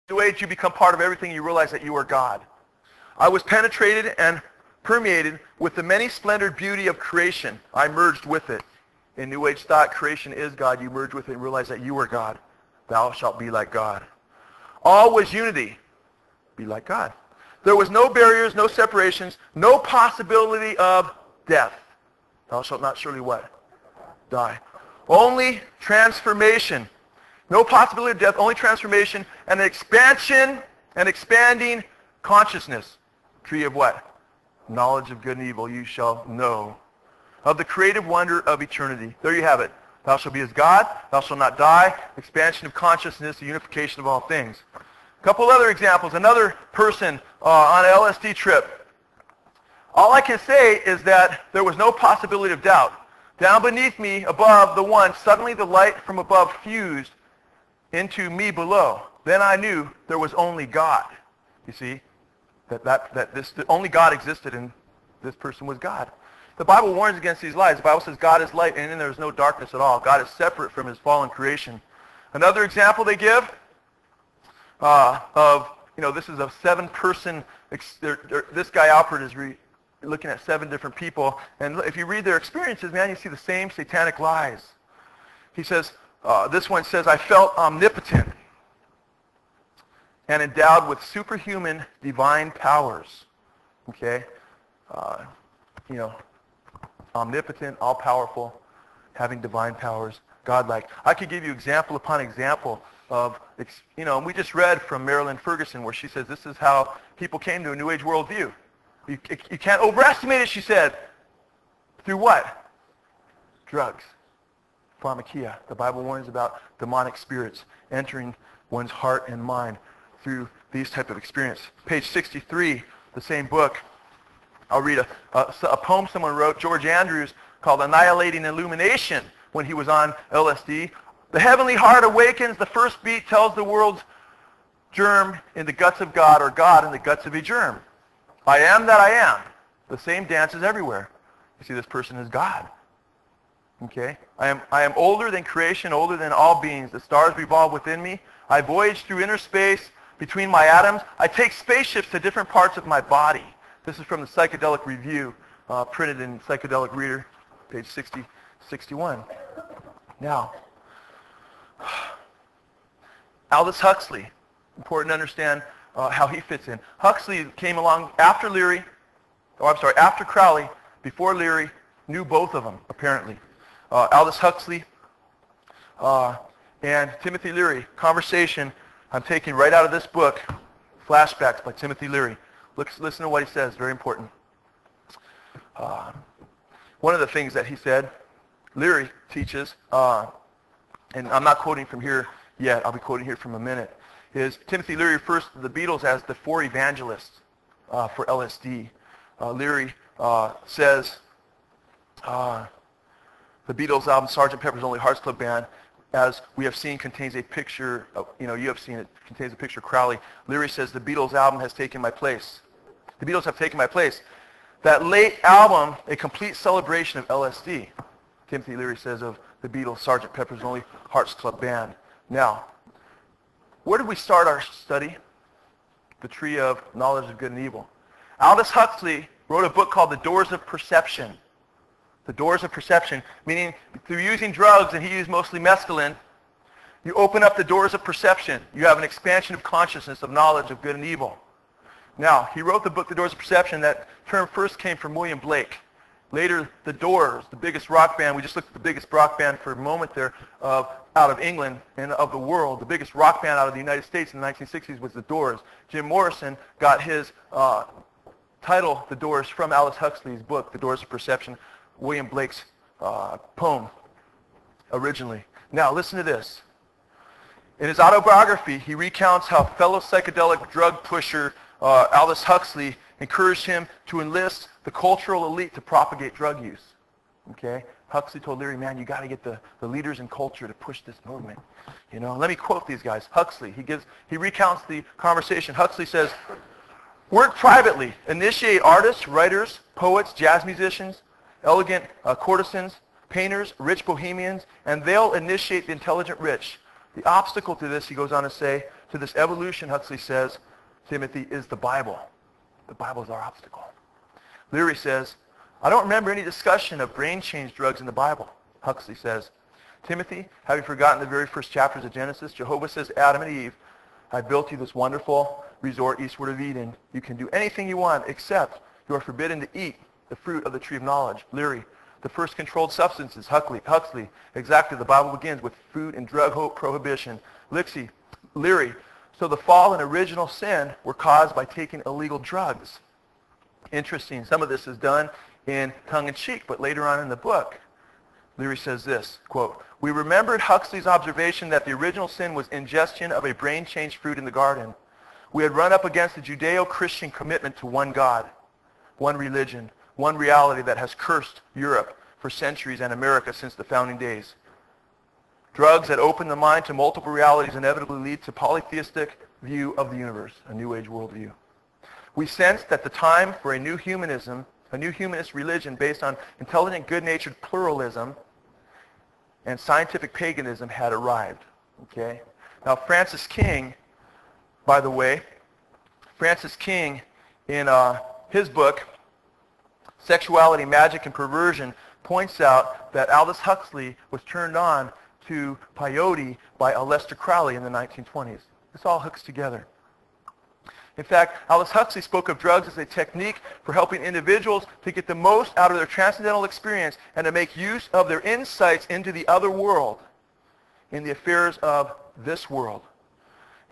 New Age, you become part of everything. You realize that you are God. I was penetrated and permeated with the many splendored beauty of creation. I merged with it. In New Age thought, creation is God. You merge with it and realize that you are God. Thou shalt be like God. All was unity. Be like God. There was no barriers, no separations, no possibility of death. Thou shalt not surely what? Die. Only transformation. No possibility of death, only transformation and an expansion and expanding consciousness. Tree of what? Knowledge of good and evil you shall know. Of the creative wonder of eternity. There you have it. Thou shalt be as God, thou shalt not die, expansion of consciousness, the unification of all things. A couple other examples. Another person on an LSD trip. All I can say is that there was no possibility of doubt. Down beneath me, above the one, suddenly the light from above fused into me below. Then I knew there was only God. You see, that only God existed and this person was God. The Bible warns against these lies. The Bible says God is light and in there is no darkness at all. God is separate from his fallen creation. Another example they give this is a 7-person, this guy Alfred is looking at 7 different people. And if you read their experiences, man, you see the same satanic lies. He says, this one says, I felt omnipotent and endowed with superhuman divine powers. Okay? Omnipotent, all-powerful, having divine powers, godlike. I could give you example upon example of, we just read from Marilyn Ferguson where she says this is how people came to a New Age worldview. You can't overestimate it, she said. Through what? Drugs. Pharmakia. The Bible warns about demonic spirits entering one's heart and mind through these type of experience. Page 63, the same book. I'll read a poem someone wrote, George Andrews, called Annihilating Illumination, when he was on LSD. The heavenly heart awakens, the first beat tells the world's germ in the guts of God, or God in the guts of a germ. I am that I am. The same dance is everywhere. You see, this person is God. Okay? I am older than creation, older than all beings. The stars revolve within me. I voyage through inner space between my atoms. I take spaceships to different parts of my body. This is from the Psychedelic Review, printed in Psychedelic Reader, page 61. Now, Aldous Huxley, important to understand how he fits in. Huxley came along after after Crowley, before Leary, knew both of them, apparently. Aldous Huxley and Timothy Leary, conversation I'm taking right out of this book, Flashbacks by Timothy Leary. Listen to what he says, very important. One of the things that he said, Leary teaches, and I'm not quoting from here yet, I'll be quoting here from a minute, is Timothy Leary refers to the Beatles as the 4 evangelists for LSD. Leary says the Beatles album, Sgt. Pepper's Lonely Hearts Club Band, as we have seen, contains a picture, you have seen it, contains a picture of Crowley. Leary says the Beatles album has taken my place. The Beatles have taken my place. That late album, a complete celebration of LSD. Timothy Leary says of the Beatles, Sgt. Pepper's Lonely Hearts Club Band. Now, where did we start our study? The tree of knowledge of good and evil. Aldous Huxley wrote a book called The Doors of Perception. The Doors of Perception, meaning through using drugs, and he used mostly mescaline, you open up the doors of perception. You have an expansion of consciousness, of knowledge of good and evil. Now, he wrote the book, The Doors of Perception. That term first came from William Blake. Later, the Doors, the biggest rock band, we just looked at the biggest rock band for a moment there, out of England and of the world. The biggest rock band out of the United States in the 1960s was the Doors. Jim Morrison got his title, The Doors, from Aldous Huxley's book, The Doors of Perception, William Blake's poem originally. Now, listen to this. In his autobiography, he recounts how fellow psychedelic drug pusher Aldous Huxley encouraged him to enlist the cultural elite to propagate drug use. Okay? Huxley told Leary, man, you got to get the leaders in culture to push this movement. Let me quote these guys. Huxley, he recounts the conversation. Huxley says, work privately. Initiate artists, writers, poets, jazz musicians, elegant courtesans, painters, rich bohemians, and they'll initiate the intelligent rich. The obstacle to this, he goes on to say, to this evolution, Huxley says, Timothy, is the Bible. The Bible is our obstacle. Leary says, I don't remember any discussion of brain change drugs in the Bible. Huxley says, Timothy, have you forgotten the very first chapters of Genesis? Jehovah says to Adam and Eve, I built you this wonderful resort eastward of Eden. You can do anything you want except you are forbidden to eat the fruit of the tree of knowledge. Leary, the first controlled substances. Huxley, exactly. The Bible begins with food and drug prohibition. Leary, so the fall and original sin were caused by taking illegal drugs. Interesting. Some of this is done in tongue-in-cheek, but later on in the book, Leary says this, quote, we remembered Huxley's observation that the original sin was ingestion of a brain-changed fruit in the garden. We had run up against the Judeo-Christian commitment to one God, one religion, one reality that has cursed Europe for centuries and America since the founding days. Drugs that open the mind to multiple realities inevitably lead to polytheistic view of the universe, a New Age worldview. We sensed that the time for a new humanism, a new humanist religion based on intelligent, good-natured pluralism and scientific paganism had arrived. Okay? Now, Francis King, by the way, in his book, Sexuality, Magic, and Perversion, points out that Aldous Huxley was turned on to peyote by Aleister Crowley in the 1920s. This all hooks together. In fact, Aldous Huxley spoke of drugs as a technique for helping individuals to get the most out of their transcendental experience and to make use of their insights into the other world, in the affairs of this world.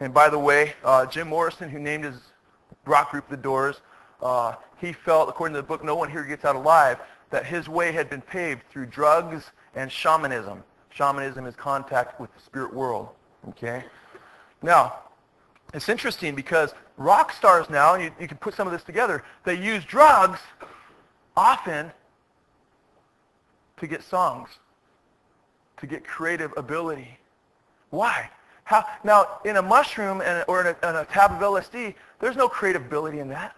And by the way, Jim Morrison, who named his rock group The Doors, he felt, according to the book No One Here Gets Out Alive, that his way had been paved through drugs and shamanism. Shamanism is contact with the spirit world. Okay? Now, it's interesting because rock stars now, you can put some of this together, they use drugs often to get songs, to get creative ability. Why? How? Now, in a mushroom or in a tab of LSD, there's no creative ability in that.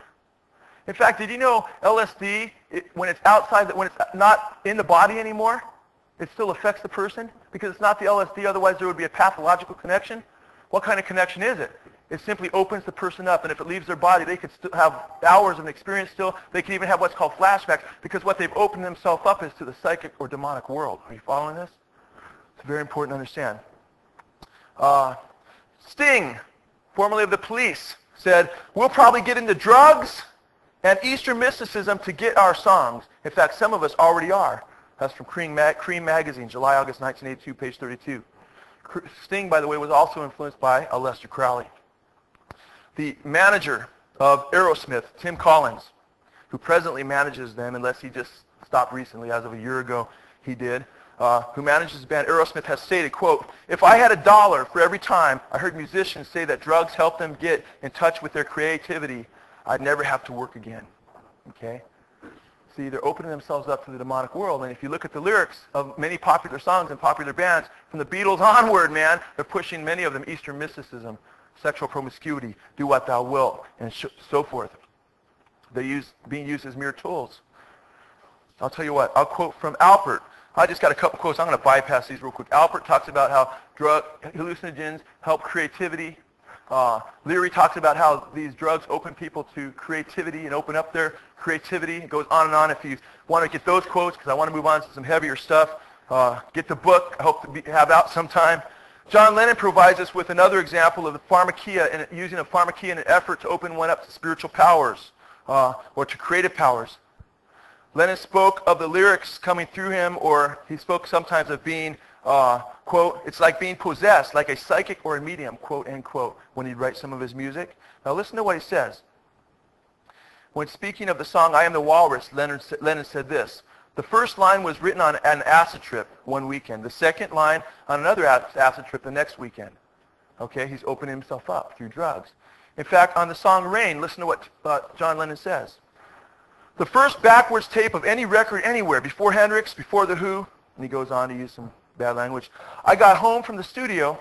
In fact, did you know LSD, when it's outside, when it's not in the body anymore, it still affects the person? Because it's not the LSD, otherwise there would be a pathological connection. What kind of connection is it? It simply opens the person up, and if it leaves their body, they could still have hours of an experience still. They can even have what's called flashbacks, because what they've opened themselves up is to the psychic or demonic world. Are you following this? It's very important to understand. Sting, formerly of the Police, said, we'll probably get into drugs and Eastern mysticism to get our songs. In fact, some of us already are. That's from Cream Magazine, July, August 1982, page 32. Sting, by the way, was also influenced by Aleister Crowley. The manager of Aerosmith, Tim Collins, who presently manages them, unless he just stopped recently, as of a year ago he did, who manages the band Aerosmith, has stated, quote, if I had $1 for every time I heard musicians say that drugs help them get in touch with their creativity, I'd never have to work again. Okay? See, they're opening themselves up to the demonic world, and if you look at the lyrics of many popular songs and popular bands, from the Beatles onward, man, they're pushing many of them Eastern mysticism, sexual promiscuity, do what thou wilt, and so forth. They're being used as mere tools. I'll tell you what, I'll quote from Alpert. I just got a couple quotes. I'm going to bypass these real quick. Alpert talks about how hallucinogens help creativity. Leary talks about how these drugs open people to creativity and open up their creativity. It goes on and on. If you want to get those quotes, because I want to move on to some heavier stuff, get the book. I hope to have out sometime. John Lennon provides us with another example of the pharmakia and using a pharmakia in an effort to open one up to spiritual powers or to creative powers. Lennon spoke of the lyrics coming through him, or he spoke sometimes of being, quote, it's like being possessed, like a psychic or a medium, quote, end quote, when he'd write some of his music. Now listen to what he says. When speaking of the song I Am the Walrus, Lennon said this. The first line was written on an acid trip one weekend. The second line on another acid trip the next weekend. Okay, he's opening himself up through drugs. In fact, on the song Rain, listen to what John Lennon says. The first backwards tape of any record anywhere, before Hendrix, before The Who, and he goes on to use some bad language. I got home from the studio